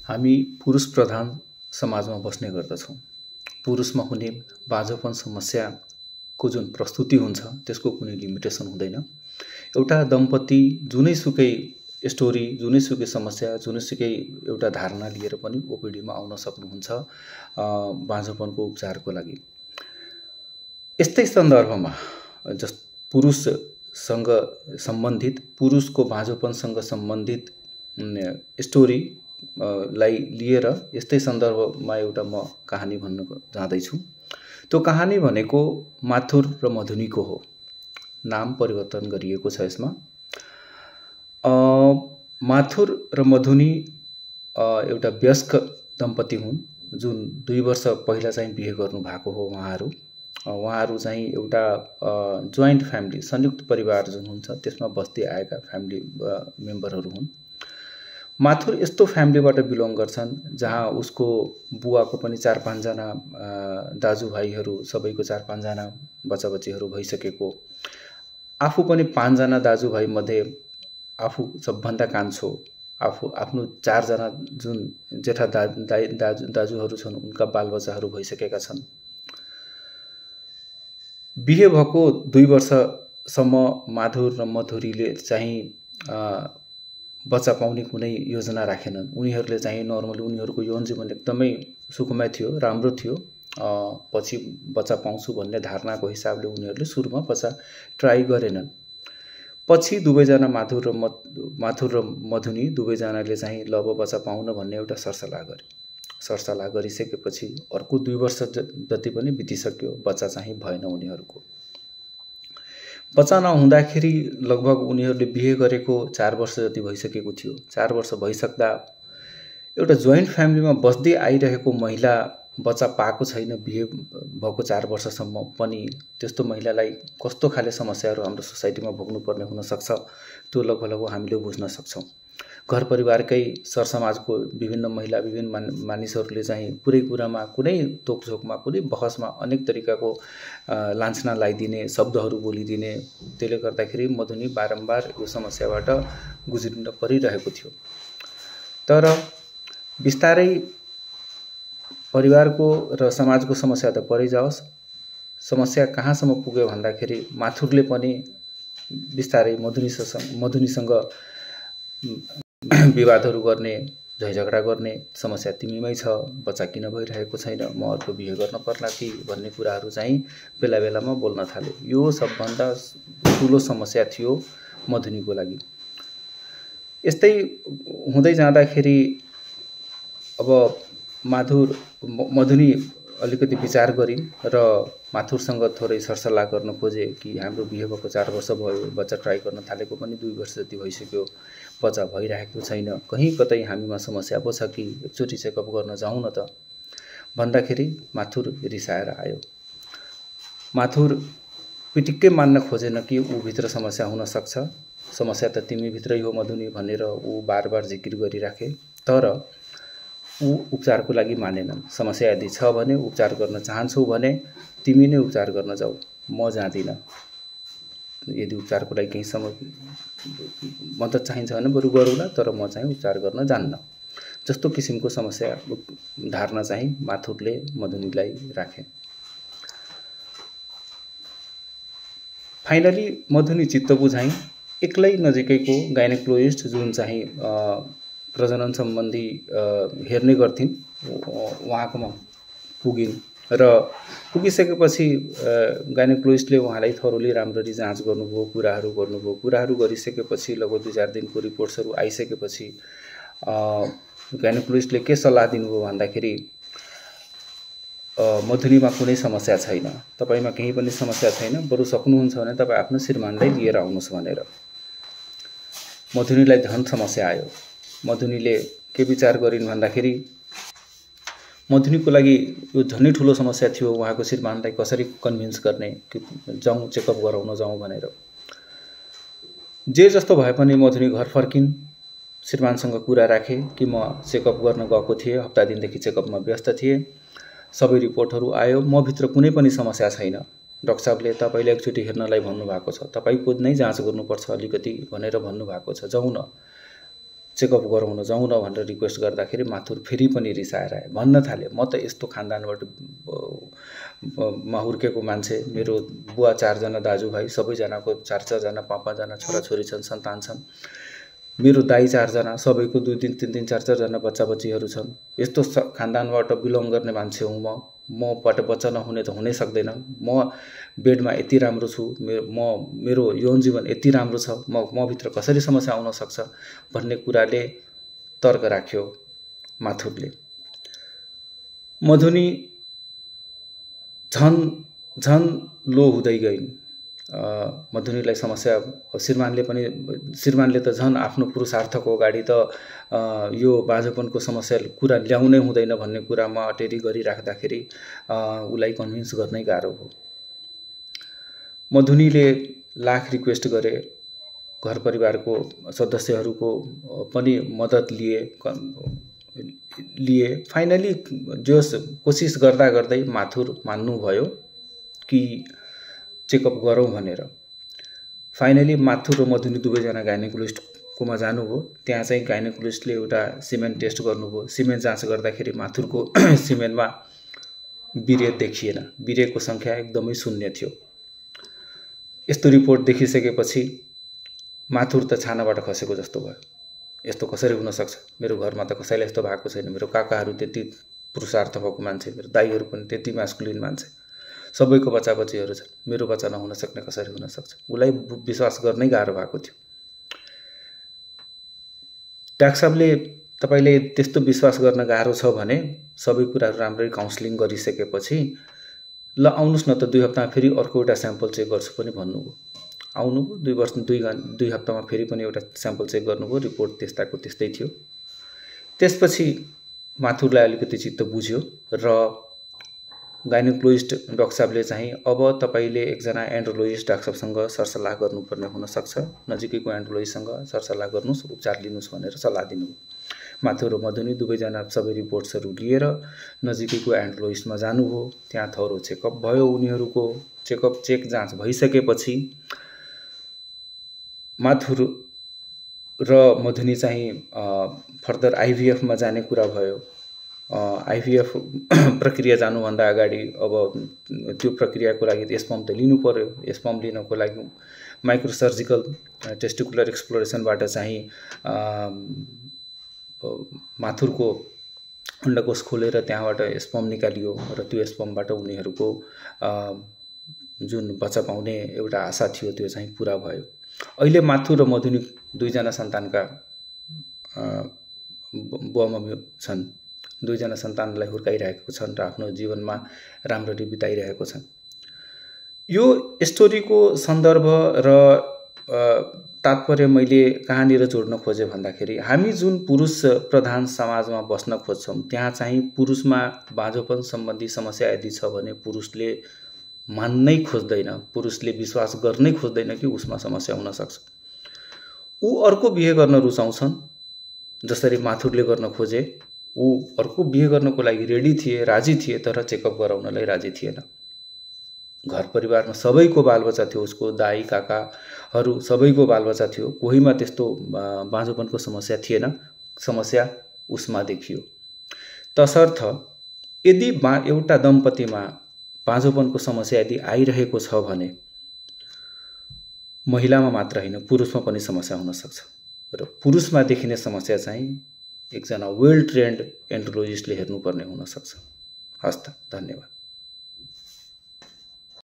हामी पुरुष प्रधान समाजमा बस्ने गर्दछौँ। पुरुषमा हुने बाँझोपन समस्याको जुन प्रस्तुति हुन्छ त्यसको कुनै लिमिटेसन हुँदैन। एउटा दम्पति जुनैसुकै स्टोरी, जुनैसुकै समस्या, जुनैसुकै एउटा धारणा लिएर पनि ओपिडीमा आउन सक्नुहुन्छ बाँझोपनको उपचारको लागि। यस्तै सन्दर्भमा पुरुषसँग सम्बन्धित, पुरुषको बाँझोपनसँग सम्बन्धित स्टोरी लाई लिएर यस्तै सन्दर्भमा एउटा म कहानी भन्न जाँदैछु। त्यो कहानी भनेको माथुर र मधुनीको हो। नाम परिवर्तन गरिएको छ यसमा। माथुर र मधुनी एउटा वयस्क दम्पति हुन् जुन 2 वर्ष पहिला चाहिँ बिहे गर्नु भएको हो। उहाँहरू चाहिँ एउटा जोइन्ट फ्यामिली, संयुक्त परिवार जुन हुन्छ त्यसमा बस्दै आएका फ्यामिली मेम्बरहरू हुन्। माथुर यस्तो फ्यामिलीबाट बिलोङ गर्छन् जहाँ उसको बुवाको पनि 4-5 जना दाजुभाइहरू, सबैको 4-5 जना बच्चाबच्चीहरू भइसकेको, आफू पनि 5 जना दाजुभाइ मध्ये आफू सबभन्दा कान्छो, आफ्नो 4 जना जुन जेठा दाजुहरू छन् उनका बालबच्चाहरू भइसकेका छन्। बिहे भएको 2 वर्षसम्म माथुर र मधुरीले चाहिँ बच्चा पाउने कुनै योजना राखेनन्। उनीहरूले चाहिँ नर्मली उनीहरूको यौन जीवन एकदमै सुखमय थियो, राम्रो थियो। पछि बच्चा पाउँछु भन्ने धारणाको हिसाबले उनीहरूले सुरुमा बच्चा ट्राई गरेनन्। पछि दुवैजना माथुर र मधुनी दुवैजनाले चाहिँ ल अब बच्चा पाउन भन्ने एउटा सरसल्लाह गरे। सरसल्लाह गरिसकेपछि अर्को 2 वर्ष जति पनि बितिसक्यो, बच्चा चाहिँ भएन उनीहरूको। बच्चा नहुँदाखेरि लगभग उनीहरूले बिहे गरेको 4 वर्ष जति भइसकेको थियो। 4 वर्ष भइसक्दा एउटा जोइन्ट फ्यामिलीमा बस्दै आइरहेको महिला बच्चा पाएको छैन बिहे भएको 4 वर्षसम्म पनि, त्यस्तो महिलालाई कस्तो खाले समस्याहरू हाम्रो सोसाइटीमा भोग्नुपर्ने हुनसक्छ त्यो लगभग हामीले बुझ्न सक्छौँ। घर परिवारकै सरसमाजको विभिन्न महिला, विभिन्न मानिसहरूले चाहिँ कुनै कुरामा, कुनै तोकझोकमा, कुनै बहसमा अनेक तरिकाको लान्छना लगाइदिने, शब्दहरू बोलिदिने, त्यसले गर्दाखेरि मधुनी बारम्बार यो समस्याबाट गुज्रिन परिरहेको थियो। तर बिस्तारै परिवारको र समाजको समस्या त परै जाओस्, समस्या कहाँसम्म पुग्यो भन्दाखेरि माथुरले पनि बिस्तारै मधुनीसँग विवादहरू गर्ने, झैझगडा गर्ने, समस्या तिमीमै छ, बच्चा किन भइरहेको छैन, म अर्को बिहे गर्न पर्ला कि भन्ने कुराहरू चाहिँ बेला बेलामा बोल्न थाल्यो। यो सबभन्दा ठुलो समस्या थियो मधुनीको लागि। यस्तै हुँदै जाँदाखेरि अब मधुनी अलिकति विचार गरी र माथुरसँग थोरै सरसल्लाह गर्न खोजे कि हाम्रो बिहे भएको 4 वर्ष भयो, बच्चा ट्राई गर्न थालेको पनि 2 वर्ष जति भइसक्यो, बच्चा भइरहेको छैन, कहीँ कतै हामीमा समस्या पो छ कि एकचोटि चेकअप गर्न जाउँ न त भन्दाखेरि माथुर रिसाएर आयो। माथुर पिटिक्कै मान्न खोजेन कि ऊभित्र समस्या हुन सक्छ, समस्या त तिमीभित्रै हो मधुनी भनेर ऊ बारबार जिकिर गरिराखे। तर ऊ उपचारको लागि मानेनन्। समस्या यदि छ भने, उपचार गर्न चाहन्छौ भने तिमी नै उपचार गर्न जाऊ, म जाँदिनँ। यदि उपचारको लागि केही मद्दत चाहिन्छ भने बरु गरौँला, तर म चाहिँ उपचार गर्न जान्न, जस्तो किसिमको समस्या धारणा चाहिँ माथुरले मधुनीलाई राखे। फाइनली मधुनी चित्त बुझाइ एक्लै नजिकैको गाइनेकोलोजिस्ट जुन चाहिँ प्रजनन सम्बन्धी हेर्ने गर्थिन् उहाँकोमा पुगिन् र पुगिसकेपछि गाइनेकोलोजिस्टले उहाँलाई थरोली राम्ररी जाँच गर्नुभयो, कुराहरू गरिसकेपछि लगभग 2-4 दिनको रिपोर्ट्सहरू आइसकेपछि गाइनेकोलोजिस्टले के सल्लाह दिनुभयो भन्दाखेरि मधुनीमा कुनै समस्या छैन, तपाईमा केही पनि समस्या छैन, बरु सक्नुहुन्छ भने तपाईँ आफ्नो श्रीमानलाई लिएर आउनुहोस् भनेर। मधुनीलाई झन् समस्या आयो। मधुनीले के विचार गरिन् भन्दाखेरि मधुनीको लागि यो झनै ठुलो समस्या थियो, उहाँको श्रीमानलाई कसरी कन्भिन्स गर्ने कि जाउँ चेकअप गराउन जाउँ भनेर। जे जस्तो भए पनि मधुनी घर फर्किन्, श्रीमानसँग कुरा राखे कि म चेकअप गर्न गएको थिएँ, हप्ता दिनदेखि चेकअपमा व्यस्त थिएँ, सबै रिपोर्टहरू आयो, म भित्र कुनै पनि समस्या छैन, डाक्टर साहबले तपाईले एकचोटि हेर्नलाई भन्नुभएको छ, तपाईको नै जाँच गर्नुपर्छ अलिकति भनेर भन्नुभएको छ, जाउँ न। चेकअप गराउन जाउँ न भनेर रिक्वेस्ट गर्दाखेरि माथुर फेरि पनि रिसाएर आए, भन्न थाले म त यस्तो खानदानबाट हुर्केको मान्छे, मेरो बुवा 4 जना दाजुभाइ, सबैजनाको 4 जना 5 जना छोराछोरी छन्, सन्तान छन्, मेरो दाइ 4 जना, सबैको 2 3 4 जना बच्चा बच्चीहरू छन्, यस्तो खानदानबाट बिलोङ गर्ने मान्छे हुँ मबाट बच्चा नहुने त हुनै सक्दैन, म बेडमा यति राम्रो छु, मेरो यौन जीवन यति राम्रो छ, म भित्र कसरी समस्या आउन सक्छ भन्ने कुराले तर्क राख्यो माथुरले। मधुनी झन लो हुँदै गइन्। मधुनीलाई समस्या श्रीमानले त झन् आफ्नो पुरुषार्थको अगाडि त यो बाँझोपनको समस्या कुरा ल्याउनै हुँदैन भन्ने कुरामा अटेरी गरिराख्दाखेरि उलाई कन्भिन्स गर्नै गाह्रो हो। मधुनीले लाख रिक्वेस्ट गरे, घर परिवारको सदस्यहरूको पनि मद्दत लिए। फाइनली जोस कोसिस गर्दा गर्दै माथुर मान्नुभयो कि चेकअप गरौँ भनेर। फाइनली माथुर र मधुनी दुवैजना गाइनेकोलोजिस्टकोमा जानुभयो। त्यहाँ चाहिँ गाइनेकोलोजिस्टले एउटा सिमेन टेस्ट गर्नुभयो। सिमेन जाँच गर्दाखेरि माथुरको सिमेनमा वीर्य देखिएन, वीर्यको सङ्ख्या एकदमै शून्य थियो। यस्तो रिपोर्ट देखिसकेपछि माथुर त छानाबाट खसेको जस्तो भयो। यस्तो कसरी हुन सक्छ? मेरो घरमा त कसैलाई यस्तो भएको छैन, मेरो काकाहरू त्यति पुरुषार्थ भएको मान्छे, मेरो दाइहरू पनि त्यति मास्कुलिन मान्छे, सबैको बच्चा बच्चीहरू छन्, मेरो बच्चा नहुन सक्ने कसरी हुन सक्छ? उलाई विश्वास गर्नै गाह्रो भएको थियो। डाक्टर साहबले तपाईले त्यस्तो विश्वास गर्न गाह्रो छ भने सबै कुराहरू राम्ररी काउन्सलिङ गरिसकेपछि ल आउनुस् न त 2 हप्तामा फेरि अर्को एउटा स्याम्पल चेक गर्छु पनि भन्नुभयो। आउनुभयो 2 हप्तामा फेरि पनि एउटा स्याम्पल चेक गर्नुभयो। रिपोर्ट त्यस्ताको त्यस्तै थियो। त्यसपछि माथुरलाई अलिकति चित्त बुझ्यो र गाइनेकोलोजिस्ट डाक्टर साहबले चाहिँ अब तपाईले एकजना एन्ड्रोलोजिस्ट डाक्टर साहबसँग सरसल्लाह गर्नुपर्ने हुन सक्छ, नजिकैको एन्ड्रोलोजिस्टसँग सरसल्लाह गर्नुस्, उपचार लिनुस् भनेर सल्लाह दिनुभयो। माथुर र मधुनी दुवैजना सबै रिपोर्ट्सहरू लिएर नजिकैको एन्ड्रोलोजिस्टमा जानुभयो। त्यहाँ थरो चेकअप भयो। उनीहरूको चेक जाँच भइसकेपछि माथुर र मधुनी चाहिँ फर्दर आइभीएफमा जाने कुरा भयो। आइभीएफ प्रक्रिया जानुभन्दा अगाडि अब त्यो प्रक्रियाको लागि स्पर्म त लिनु पर्यो। स्पर्म लिनको लागि माइक्रोसर्जिकल टेस्टिकुलर एक्सप्लोरेसनबाट चाहिँ माथुरको अण्डकोष खोलेर त्यहाँबाट स्पर्म निकालियो र त्यो स्पर्मबाट उनीहरूको जुन बच्चा पाउने एउटा आशा थियो त्यो चाहिँ पुरा भयो। अहिले माथुर र मधुनी दुईजना सन्तानका बुवामम्मी छन्। दुईजना सन्तानलाई हुर्काइरहेको छन् र आफ्नो जीवनमा राम्ररी बिताइरहेको छन्। यो स्टोरीको सन्दर्भ र तात्पर्य मैले कहाँनिर जोड्न खोजेँ भन्दाखेरि हामी जुन पुरुष प्रधान समाजमा बस्न खोज्छौँ त्यहाँ चाहिँ पुरुषमा बाँझोपन सम्बन्धी समस्या यदि छ भने पुरुषले मान्नै खोज्दैन, पुरुषले विश्वास गर्नै खोज्दैन कि उसमा समस्या हुन सक्छ। ऊ अर्को बिहे गर्न रुचाउँछन्, जसरी माथुरले गर्न खोजे। ऊ अर्को बिहे गर्नको लागि रेडी थिए, राजी थिए, तर चेकअप गराउनलाई राजी थिएन। घर परिवारमा सबैको बालबच्चा थियो, उसको दाई काकाहरू सबैको बालबच्चा थियो, कोहीमा त्यस्तो बाँझोपनको समस्या थिएन। समस्या उसमा देखियो। तसर्थ यदि एउटा दम्पतिमा बाँझोपनको समस्या यदि आइरहेको छ भने महिलामा मात्र होइन पुरुषमा पनि समस्या हुन सक्छ र पुरुषमा देखिने समस्या चाहिँ एकजना वेल ट्रेन्ड एन्ड्रोलोजिस्टले हेर्नुपर्ने हुन सक्छ। हस्त, धन्यवाद।